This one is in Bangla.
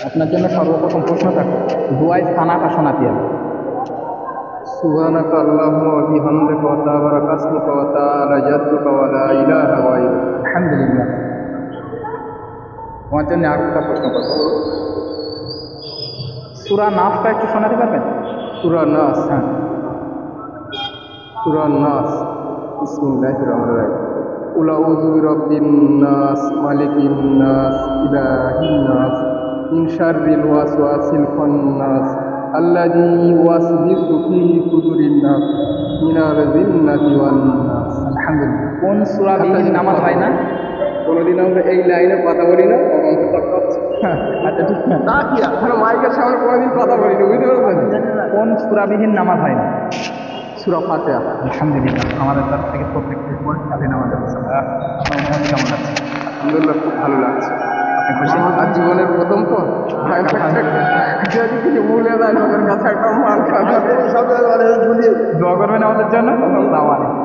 আপনার জন্য সর্বপ্রথম প্রশ্ন থাকে দুয়ায় সানাটা শোনাতে হবে। সুবহানাকা আল্লাহুম্মা ওয়া বিহামদিকা ওয়া তাবারাকা ইসমুকা ওয়া তাআলা জাদ্দুকা ওয়া লা ইলাহা গায়রুক। আলহামদুলিল্লাহ। তোমার জন্য আরেকটা প্রশ্ন করব, সূরা নাসটা একটু শোনাতে পারবেন? সূরা নাস। হ্যাঁ। সূরা নাস। বিসমিল্লাহির রহমানির রহিম। কুল আউযু বিরাব্বিন নাস, মালিকিন নাস, ইলাহিন নাস, মিন শাররিল ওয়াসওয়াসিল খান্নাস, আল্লাযী ইউওয়াসবিসু ফী সুদুরিন নাস, মিনাল জিন্নাতি ওয়ান নাস। আলহামদুলিল্লাহ। কোন সূরা বিহীন নামাজ হয় না? কোনোদিন আমরা এই লাইনে কথা বলি না, অন্তরটা কাঁপছে। আচ্ছা ঠিক না। না কি আমরা মাইকের সামনে কোনোদিন কথা বলিনি, বুঝতে পারছেন? কোন সূরাবিহীন নামাজ হয় না? সূরা ফাতিহা। আলহামদুলিল্লাহ। আমাদের তরফ থেকে প্রত্যেকটি পরীক্ষাতে নামাজের আপনার অনুভূতি কেমন লাগছে? আলহামদুলিল্লাহ, খুব ভালো লাগছে। আপনি খুশি? আর জীবনের প্রথম তো যদি কিছু ভুলে যায় ওদের কাছে একটা মান খারাপ। দোয়া করবেন আমাদের জন্য। আসসালামু আলাইকুম।